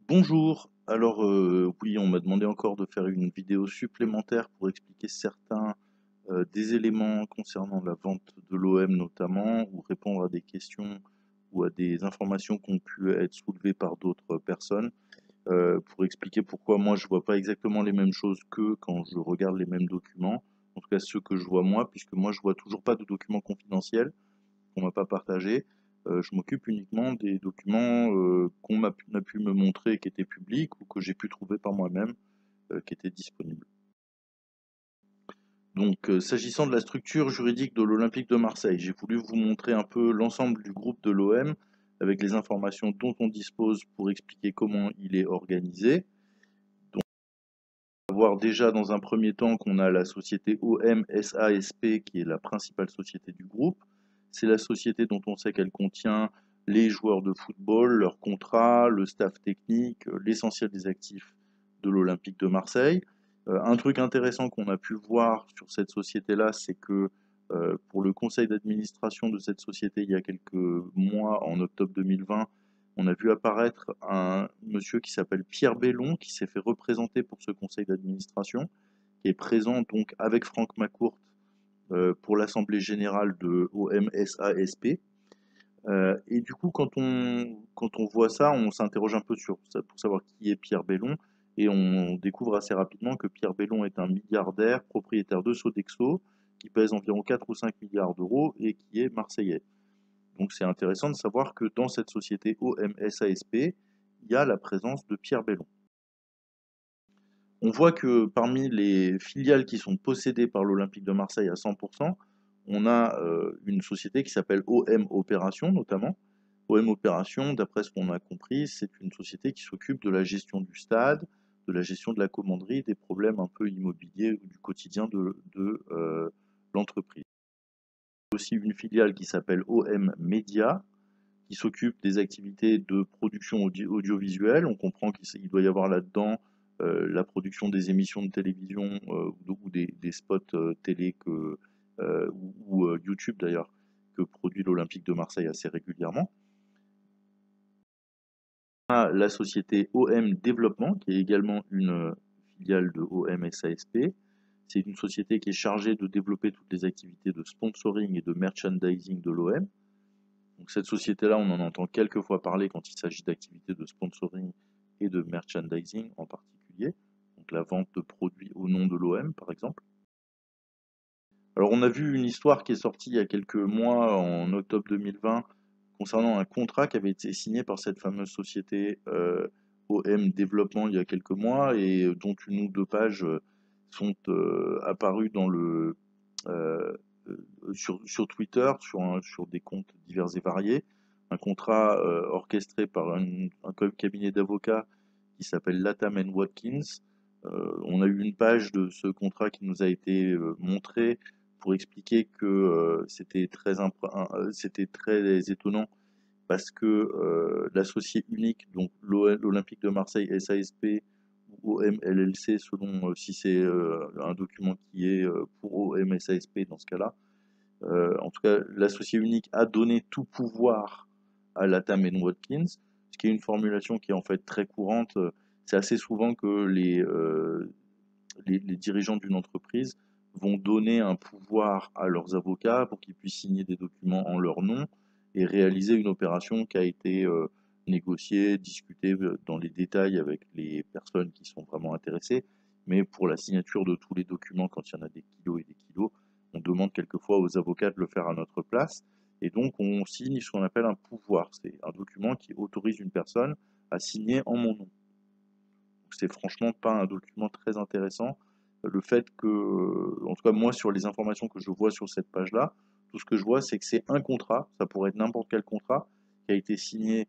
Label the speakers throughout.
Speaker 1: Bonjour, alors oui, on m'a demandé encore de faire une vidéo supplémentaire pour expliquer certains des éléments concernant la vente de l'OM notamment, ou répondre à des questions ou à des informations qui ont pu être soulevées par d'autres personnes, pour expliquer pourquoi moi je vois pas exactement les mêmes choses qu'eux quand je regarde les mêmes documents, en tout cas ceux que je vois moi, puisque moi je vois toujours pas de documents confidentiels qu'on m'a pas partagé. Je m'occupe uniquement des documents a pu me montrer qui étaient publics ou que j'ai pu trouver par moi-même qui étaient disponibles. Donc, s'agissant de la structure juridique de l'Olympique de Marseille, j'ai voulu vous montrer un peu l'ensemble du groupe de l'OM avec les informations dont on dispose pour expliquer comment il est organisé. Donc, on va voir déjà dans un premier temps qu'on a la société OM SASP qui est la principale société du groupe. C'est la société dont on sait qu'elle contient les joueurs de football, leurs contrats, le staff technique, l'essentiel des actifs de l'Olympique de Marseille. Un truc intéressant qu'on a pu voir sur cette société-là, c'est que pour le conseil d'administration de cette société, il y a quelques mois, en octobre 2020, on a vu apparaître un monsieur qui s'appelle Pierre Bellon, qui s'est fait représenter pour ce conseil d'administration, qui est présent donc avec Franck Macourt pour l'Assemblée générale de OMSASP. Et du coup, quand on voit ça, on s'interroge un peu sur ça pour savoir qui est Pierre Bellon, et on découvre assez rapidement que Pierre Bellon est un milliardaire, propriétaire de Sodexo, qui pèse environ 4 ou 5 milliards d'euros et qui est marseillais. Donc c'est intéressant de savoir que dans cette société OMSASP, il y a la présence de Pierre Bellon. On voit que parmi les filiales qui sont possédées par l'Olympique de Marseille à 100%, on a une société qui s'appelle OM Opération notamment. OM Opération, d'après ce qu'on a compris, c'est une société qui s'occupe de la gestion du stade, de la gestion de la commanderie, des problèmes un peu immobiliers du quotidien de l'entreprise. Il y a aussi une filiale qui s'appelle OM Média, qui s'occupe des activités de production audiovisuelle. On comprend qu'il doit y avoir là-dedans la production des émissions de télévision ou des spots télé ou YouTube d'ailleurs que produit l'Olympique de Marseille assez régulièrement. On a la société OM Développement qui est également une filiale de OM SASP. C'est une société qui est chargée de développer toutes les activités de sponsoring et de merchandising de l'OM. Donc cette société-là, on en entend quelques fois parler quand il s'agit d'activités de sponsoring et de merchandising en particulier, donc la vente de produits au nom de l'OM par exemple. Alors on a vu une histoire qui est sortie il y a quelques mois, en octobre 2020, concernant un contrat qui avait été signé par cette fameuse société OM Développement il y a quelques mois et dont une ou deux pages sont apparues dans sur Twitter, sur des comptes divers et variés, un contrat orchestré par un cabinet d'avocats qui s'appelle Latham Watkins. On a eu une page de ce contrat qui nous a été montré pour expliquer que c'était très étonnant parce que l'associé unique, donc l'Olympique de Marseille SASP ou OMLLC, selon si c'est un document qui est pour OM SASP dans ce cas-là, en tout cas, l'associé unique a donné tout pouvoir à Latham Watkins, ce qui est une formulation qui est en fait très courante. C'est assez souvent que les dirigeants d'une entreprise vont donner un pouvoir à leurs avocats pour qu'ils puissent signer des documents en leur nom et réaliser une opération qui a été négociée, discutée dans les détails avec les personnes qui sont vraiment intéressées. Mais pour la signature de tous les documents, quand il y en a des kilos et des kilos, on demande quelquefois aux avocats de le faire à notre place. Et donc on signe ce qu'on appelle un pouvoir. C'est un document qui autorise une personne à signer en mon nom. C'est franchement pas un document très intéressant. Le fait que, en tout cas moi sur les informations que je vois sur cette page-là, tout ce que je vois c'est que c'est un contrat, ça pourrait être n'importe quel contrat, qui a été signé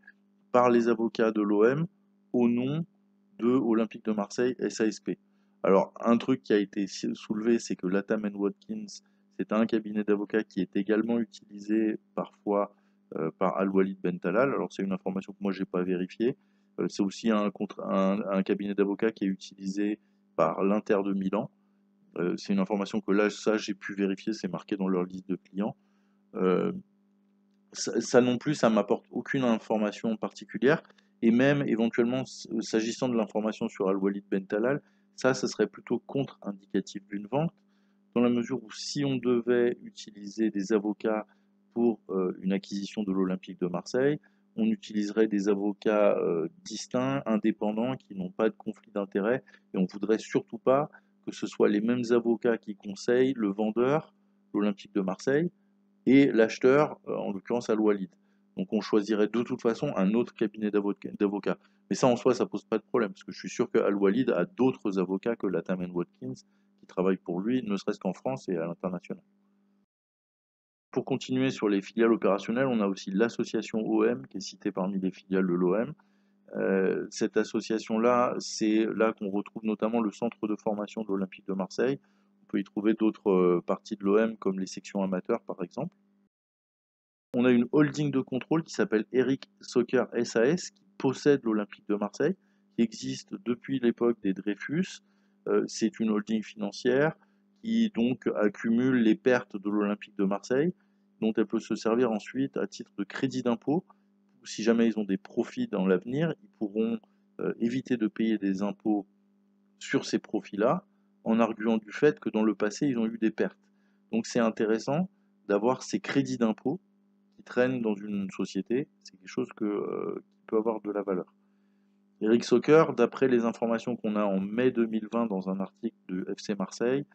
Speaker 1: par les avocats de l'OM au nom de Olympique de Marseille SASP. Alors un truc qui a été soulevé, c'est que Latham Watkins, c'est un cabinet d'avocats qui est également utilisé parfois par Al-Walid Ben Talal. Alors c'est une information que moi j'ai pas vérifiée. C'est aussi un cabinet d'avocats qui est utilisé par l'Inter de Milan. C'est une information que là, ça, j'ai pu vérifier, c'est marqué dans leur liste de clients. Ça non plus, ça m'apporte aucune information particulière. Et même éventuellement, s'agissant de l'information sur Al-Walid Ben Talal, ça serait plutôt contre-indicatif d'une vente, dans la mesure où si on devait utiliser des avocats pour une acquisition de l'Olympique de Marseille, on utiliserait des avocats distincts, indépendants, qui n'ont pas de conflit d'intérêts, et on ne voudrait surtout pas que ce soit les mêmes avocats qui conseillent le vendeur, l'Olympique de Marseille, et l'acheteur, en l'occurrence Al-Walid. Donc on choisirait de toute façon un autre cabinet d'avocats. Mais ça en soi, ça pose pas de problème, parce que je suis sûr que Al-Walid a d'autres avocats que Latham & Watkins qui travaillent pour lui, ne serait-ce qu'en France et à l'international. Pour continuer sur les filiales opérationnelles, on a aussi l'association OM qui est citée parmi les filiales de l'OM. Cette association-là, c'est là qu'on retrouve notamment le centre de formation de l'Olympique de Marseille. On peut y trouver d'autres parties de l'OM comme les sections amateurs par exemple. On a une holding de contrôle qui s'appelle Eric Soccer SAS qui possède l'Olympique de Marseille, qui existe depuis l'époque des Dreyfus. C'est une holding financière qui donc accumule les pertes de l'Olympique de Marseille, dont elle peut se servir ensuite à titre de crédit d'impôt. Si jamais ils ont des profits dans l'avenir, ils pourront éviter de payer des impôts sur ces profits-là, en arguant du fait que dans le passé, ils ont eu des pertes. Donc c'est intéressant d'avoir ces crédits d'impôt qui traînent dans une société, c'est quelque chose qui peut avoir de la valeur. Eric Soccer, d'après les informations qu'on a en mai 2020 dans un article de FC Marseille,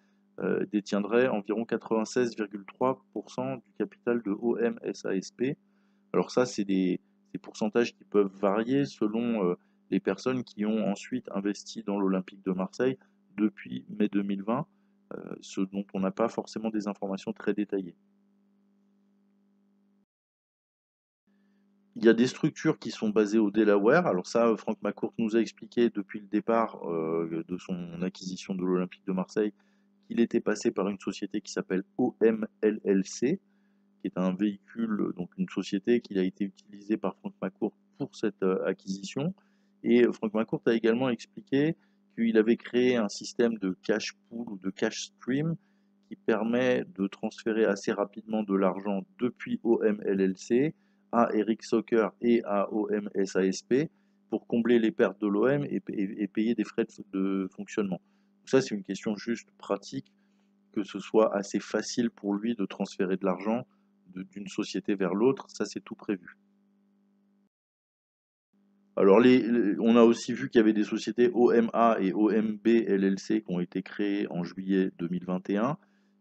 Speaker 1: détiendrait environ 96,3% du capital de OM SASP. Alors ça, c'est des pourcentages qui peuvent varier selon les personnes qui ont ensuite investi dans l'Olympique de Marseille depuis mai 2020, ce dont on n'a pas forcément des informations très détaillées. Il y a des structures qui sont basées au Delaware. Alors ça, Franck McCourt nous a expliqué depuis le départ de son acquisition de l'Olympique de Marseille qu'il était passé par une société qui s'appelle OMLLC, qui est un véhicule, donc une société qui a été utilisée par Franck McCourt pour cette acquisition. Et Franck McCourt a également expliqué qu'il avait créé un système de cash pool ou de cash stream qui permet de transférer assez rapidement de l'argent depuis OMLLC à Eric Soccer et à OM SASP pour combler les pertes de l'OM et payer des frais de fonctionnement. Donc ça, c'est une question juste pratique, que ce soit assez facile pour lui de transférer de l'argent d'une société vers l'autre, ça c'est tout prévu. Alors on a aussi vu qu'il y avait des sociétés OMA et OMB LLC qui ont été créées en juillet 2021,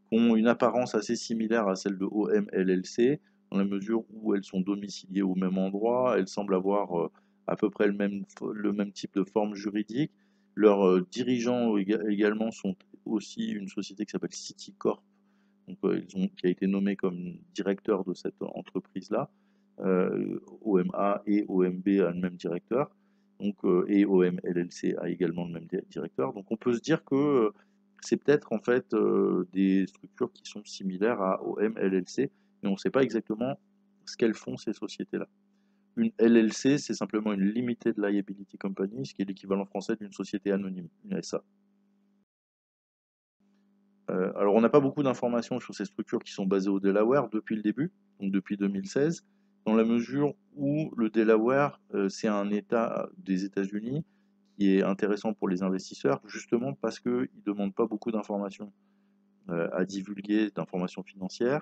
Speaker 1: qui ont une apparence assez similaire à celle de OM LLC, dans la mesure où elles sont domiciliées au même endroit, elles semblent avoir à peu près le même type de forme juridique. Leurs dirigeants également sont aussi une société qui s'appelle Citicorp, donc, qui a été nommé comme directeur de cette entreprise-là. OMA et OMB a le même directeur, donc, et OM LLC a également le même directeur. Donc on peut se dire que c'est peut-être en fait des structures qui sont similaires à OM LLC, mais on ne sait pas exactement ce qu'elles font ces sociétés-là. Une LLC, c'est simplement une Limited Liability Company, ce qui est l'équivalent français d'une société anonyme, une SA. Alors on n'a pas beaucoup d'informations sur ces structures qui sont basées au Delaware depuis le début, donc depuis 2016, dans la mesure où le Delaware, c'est un État des États-Unis qui est intéressant pour les investisseurs, justement parce qu'il ne demande pas beaucoup d'informations à divulguer, d'informations financières,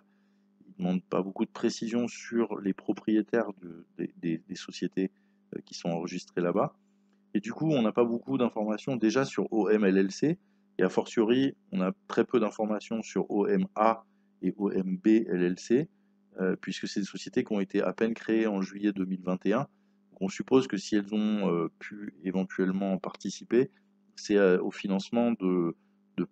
Speaker 1: il ne demande pas beaucoup de précisions sur les propriétaires des sociétés qui sont enregistrées là-bas, et du coup on n'a pas beaucoup d'informations déjà sur OMLLC, et a fortiori, on a très peu d'informations sur OMA et OMB LLC, puisque c'est des sociétés qui ont été à peine créées en juillet 2021. Donc on suppose que si elles ont pu éventuellement participer, c'est au financement de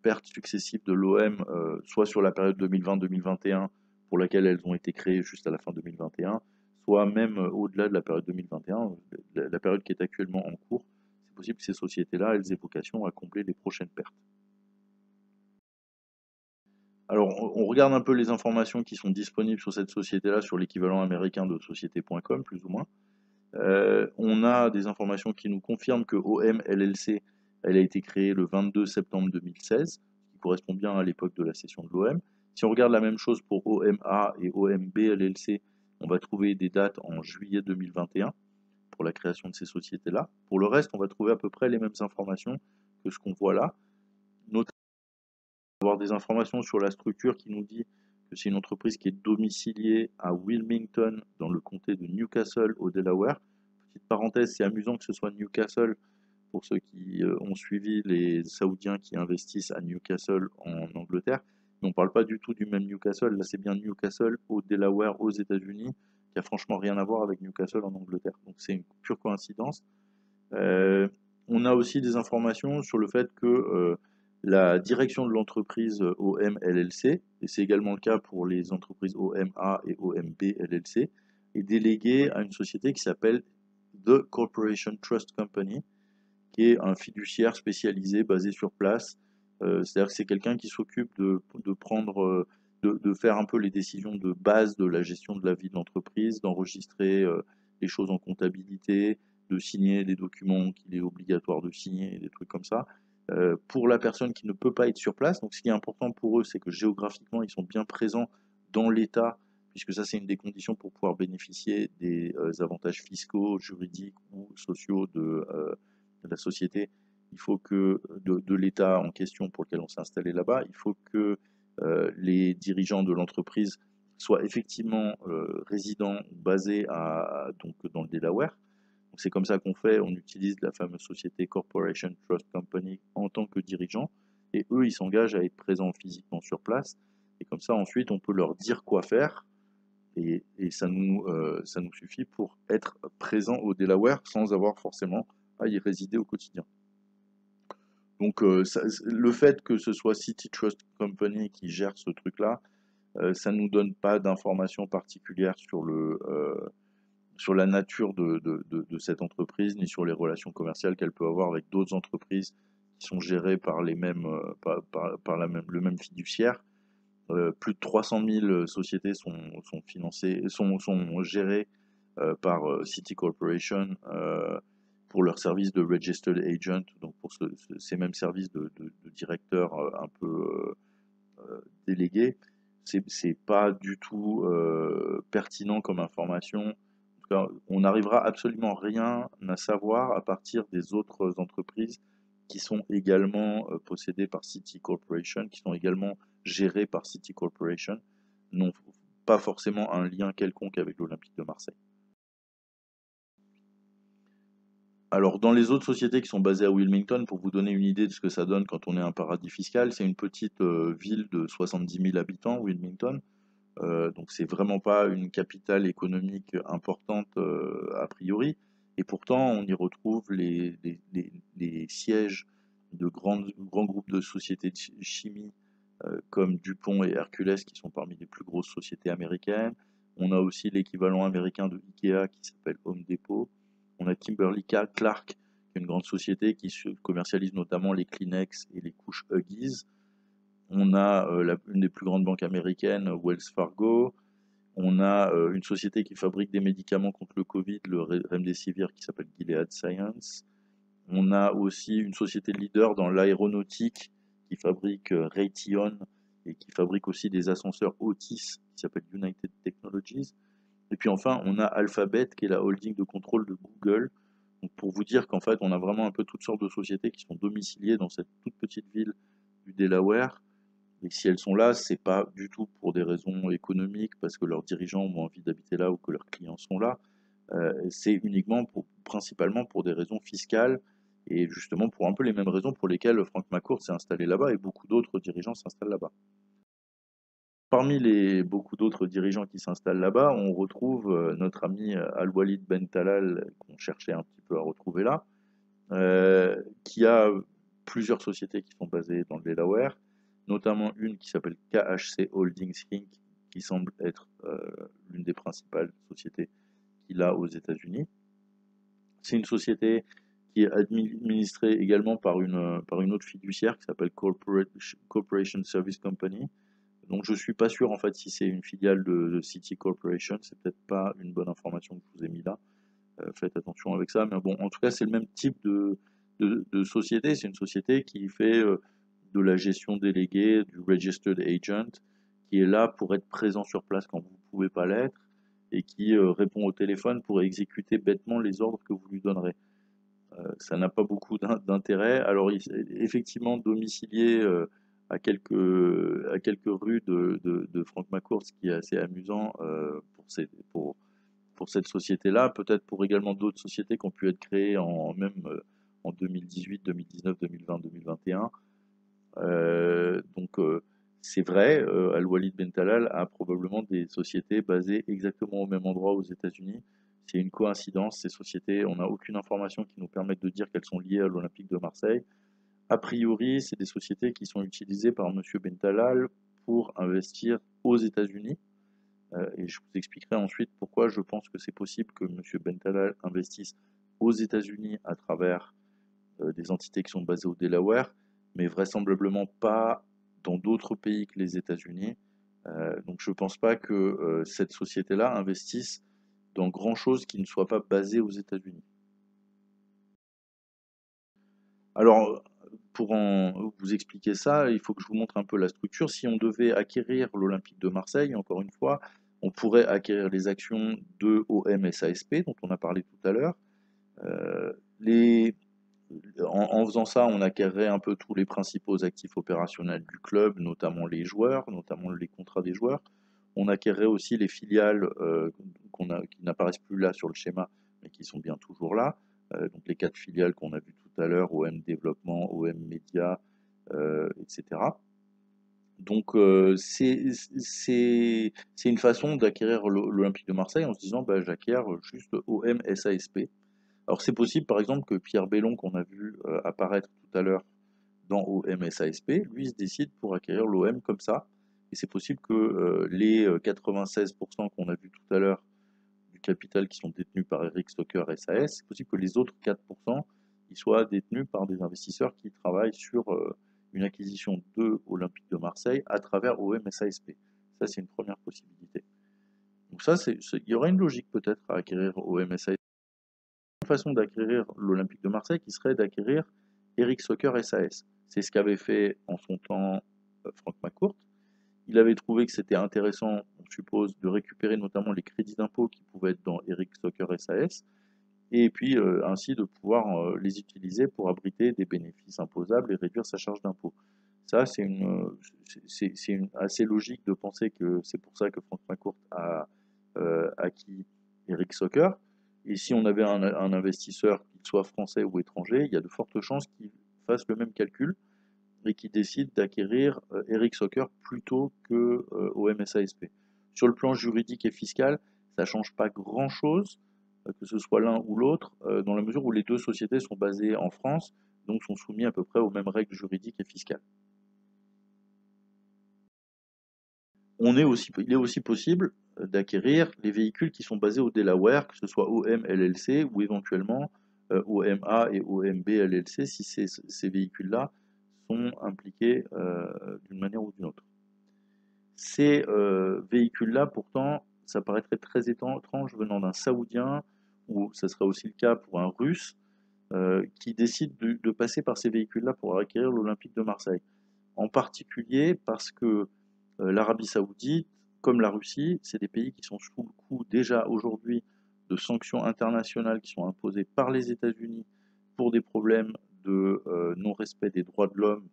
Speaker 1: pertes successives de l'OM, soit sur la période 2020-2021, pour laquelle elles ont été créées juste à la fin 2021, soit même au-delà de la période 2021, la période qui est actuellement en cours. C'est possible que ces sociétés-là, elles aient vocation à combler les prochaines pertes. Alors, on regarde un peu les informations qui sont disponibles sur cette société-là, sur l'équivalent américain de société.com, plus ou moins. On a des informations qui nous confirment que OM LLC, elle a été créée le 22 septembre 2016, qui correspond bien à l'époque de la cession de l'OM. Si on regarde la même chose pour OMA et OMB LLC, on va trouver des dates en juillet 2021. pour la création de ces sociétés-là. Pour le reste, on va trouver à peu près les mêmes informations que ce qu'on voit là, notamment avoir des informations sur la structure qui nous dit que c'est une entreprise qui est domiciliée à Wilmington, dans le comté de Newcastle, au Delaware. Petite parenthèse, c'est amusant que ce soit Newcastle, pour ceux qui ont suivi les Saoudiens qui investissent à Newcastle en Angleterre. Mais on ne parle pas du tout du même Newcastle, là c'est bien Newcastle au Delaware aux États-Unis, qui a franchement rien à voir avec Newcastle en Angleterre. Donc c'est une pure coïncidence. On a aussi des informations sur le fait que la direction de l'entreprise OM LLC, et c'est également le cas pour les entreprises OMA et OMB LLC, est déléguée à une société qui s'appelle The Corporation Trust Company, qui est un fiduciaire spécialisé basé sur place. C'est-à-dire que c'est quelqu'un qui s'occupe de prendre, de faire un peu les décisions de base de la gestion de la vie de l'entreprise, d'enregistrer les choses en comptabilité, de signer des documents qu'il est obligatoire de signer, des trucs comme ça. Pour la personne qui ne peut pas être sur place, donc ce qui est important pour eux, c'est que géographiquement, ils sont bien présents dans l'État, puisque ça, c'est une des conditions pour pouvoir bénéficier des avantages fiscaux, juridiques ou sociaux de la société. Il faut que de l'État en question pour lequel on s'est installé là-bas, il faut que les dirigeants de l'entreprise soient effectivement résidents basés donc dans le Delaware. C'est comme ça qu'on fait, on utilise la fameuse société Corporation Trust Company en tant que dirigeant, et eux, ils s'engagent à être présents physiquement sur place, et comme ça, ensuite, on peut leur dire quoi faire, et ça nous suffit pour être présent au Delaware sans avoir forcément à y résider au quotidien. Donc, le fait que ce soit City Trust Company qui gère ce truc-là, ça ne nous donne pas d'informations particulières sur la nature de cette entreprise, ni sur les relations commerciales qu'elle peut avoir avec d'autres entreprises qui sont gérées par les mêmes, le même fiduciaire. Plus de 300 000 sociétés sont financées, sont gérées par City Corporation pour leur service de Registered Agent, donc pour ces mêmes services de directeur un peu délégué. C'est pas du tout pertinent comme information. En tout cas, on n'arrivera absolument rien à savoir à partir des autres entreprises qui sont également possédées par City Corporation, qui sont également gérées par City Corporation, n'ont pas forcément un lien quelconque avec l'Olympique de Marseille. Alors, dans les autres sociétés qui sont basées à Wilmington, pour vous donner une idée de ce que ça donne quand on est un paradis fiscal, c'est une petite ville de 70 000 habitants, Wilmington. Donc c'est vraiment pas une capitale économique importante a priori, et pourtant on y retrouve les sièges de grands groupes de sociétés de chimie comme DuPont et Hercules, qui sont parmi les plus grosses sociétés américaines. On a aussi l'équivalent américain de Ikea qui s'appelle Home Depot. On a Kimberly-Clark, qui est une grande société qui commercialise notamment les Kleenex et les couches Huggies. On a une des plus grandes banques américaines, Wells Fargo. On a une société qui fabrique des médicaments contre le Covid, le Remdesivir, qui s'appelle Gilead Science. On a aussi une société leader dans l'aéronautique qui fabrique Raytheon et qui fabrique aussi des ascenseurs Otis, qui s'appelle United Technologies. Et puis enfin, on a Alphabet, qui est la holding de contrôle de Google. Donc pour vous dire qu'en fait, on a vraiment un peu toutes sortes de sociétés qui sont domiciliées dans cette toute petite ville du Delaware. Et si elles sont là, c'est pas du tout pour des raisons économiques, parce que leurs dirigeants ont envie d'habiter là ou que leurs clients sont là. C'est uniquement principalement pour des raisons fiscales, et justement pour un peu les mêmes raisons pour lesquelles Frank McCourt s'est installé là-bas et beaucoup d'autres dirigeants s'installent là-bas. Parmi les beaucoup d'autres dirigeants qui s'installent là-bas, on retrouve notre ami Al-Walid Ben Talal, qu'on cherchait un petit peu à retrouver là, qui a plusieurs sociétés qui sont basées dans le Delaware, notamment une qui s'appelle KHC Holdings Inc., qui semble être l'une des principales sociétés qu'il a aux États-Unis. C'est une société qui est administrée également par une autre fiduciaire qui s'appelle Corporation Service Company. Donc je suis pas sûr en fait si c'est une filiale de City Corporation, c'est peut-être pas une bonne information que je vous ai mis là. Faites attention avec ça, mais bon, en tout cas c'est le même type de société. C'est une société qui fait de la gestion déléguée, du Registered Agent, qui est là pour être présent sur place quand vous ne pouvez pas l'être, et qui répond au téléphone pour exécuter bêtement les ordres que vous lui donnerez. Ça n'a pas beaucoup d'intérêt. Alors effectivement domicilié à quelques rues de Franck McCourt, ce qui est assez amusant pour cette société-là, peut-être pour également d'autres sociétés qui ont pu être créées en 2018, 2019, 2020, 2021. Donc c'est vrai, Al-Walid Ben Talal a probablement des sociétés basées exactement au même endroit aux États-Unis. C'est une coïncidence, ces sociétés, on n'a aucune information qui nous permette de dire qu'elles sont liées à l'Olympique de Marseille. A priori, c'est des sociétés qui sont utilisées par M. Ben Talal pour investir aux États-Unis. Et je vous expliquerai ensuite pourquoi je pense que c'est possible que M. Ben Talal investisse aux États-Unis à travers des entités qui sont basées au Delaware, mais vraisemblablement pas dans d'autres pays que les États-Unis. Donc je ne pense pas que cette société-là investisse dans grand-chose qui ne soit pas basé aux États-Unis. Alors, pour vous expliquer ça, il faut que je vous montre un peu la structure. Si on devait acquérir l'Olympique de Marseille, encore une fois, on pourrait acquérir les actions de OM SASP, dont on a parlé tout à l'heure. En faisant ça, on acquerrait un peu tous les principaux actifs opérationnels du club, notamment les joueurs, notamment les contrats des joueurs. On acquerrait aussi les filiales qui n'apparaissent plus là sur le schéma, mais qui sont bien toujours là. Donc les 4 filiales qu'on a vues tout à l'heure, OM Développement, OM Média, etc. Donc c'est une façon d'acquérir l'Olympique de Marseille en se disant bah, j'acquiers juste OM SASP. Alors c'est possible par exemple que Pierre Bellon qu'on a vu apparaître tout à l'heure dans OM SASP, lui se décide pour acquérir l'OM comme ça. Et c'est possible que les 96% qu'on a vu tout à l'heure du capital qui sont détenus par Eric Stocker SAS, c'est possible que les autres 4% ils soient détenus par des investisseurs qui travaillent sur une acquisition de Olympique de Marseille à travers OM SASP. Ça c'est une première possibilité. Donc ça, il y aurait une logique peut-être à acquérir OM SASP. Une façon d'acquérir l'Olympique de Marseille qui serait d'acquérir Eric Soccer SAS. C'est ce qu'avait fait en son temps Franck McCourt. Il avait trouvé que c'était intéressant, on suppose, de récupérer notamment les crédits d'impôt qui pouvaient être dans Eric Soccer SAS, et puis ainsi de pouvoir les utiliser pour abriter des bénéfices imposables et réduire sa charge d'impôt. Ça, c'est assez logique de penser que c'est pour ça que Franck McCourt a acquis Eric Soccer. Et si on avait un investisseur, qu'il soit français ou étranger, il y a de fortes chances qu'il fasse le même calcul et qu'il décide d'acquérir Eric Soccer plutôt que OM SASP. Sur le plan juridique et fiscal, ça ne change pas grand-chose, que ce soit l'un ou l'autre, dans la mesure où les deux sociétés sont basées en France, donc sont soumis à peu près aux mêmes règles juridiques et fiscales. Il est aussi possible d'acquérir les véhicules qui sont basés au Delaware, que ce soit OM LLC ou éventuellement OMA et OMB LLC, si ces véhicules-là sont impliqués d'une manière ou d'une autre. Ces véhicules-là, pourtant, ça paraîtrait très étrange venant d'un Saoudien, ou ça serait aussi le cas pour un Russe, qui décide de passer par ces véhicules-là pour acquérir l'Olympique de Marseille. En particulier parce que l'Arabie Saoudite, comme la Russie, c'est des pays qui sont sous le coup déjà aujourd'hui de sanctions internationales qui sont imposées par les États-Unis pour des problèmes de non-respect des droits de l'homme.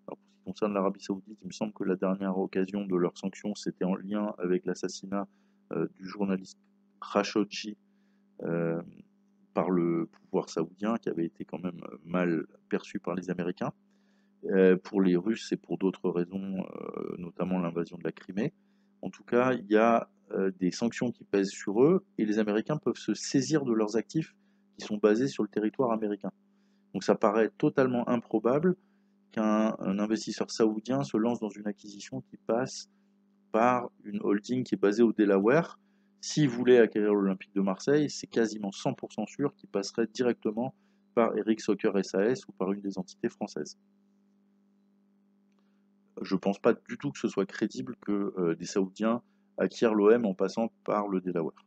Speaker 1: Alors, pour ce qui concerne l'Arabie Saoudite, il me semble que la dernière occasion de leurs sanctions, c'était en lien avec l'assassinat du journaliste Khashoggi par le pouvoir saoudien, qui avait été quand même mal perçu par les Américains. Pour les Russes, c'est pour d'autres raisons, notamment l'invasion de la Crimée. En tout cas, il y a des sanctions qui pèsent sur eux et les Américains peuvent se saisir de leurs actifs qui sont basés sur le territoire américain. Donc ça paraît totalement improbable qu'un investisseur saoudien se lance dans une acquisition qui passe par une holding qui est basée au Delaware. S'il voulait acquérir l'Olympique de Marseille, c'est quasiment 100% sûr qu'il passerait directement par Eric Soccer SAS ou par une des entités françaises. Je ne pense pas du tout que ce soit crédible que des Saoudiens acquièrent l'OM en passant par le Delaware.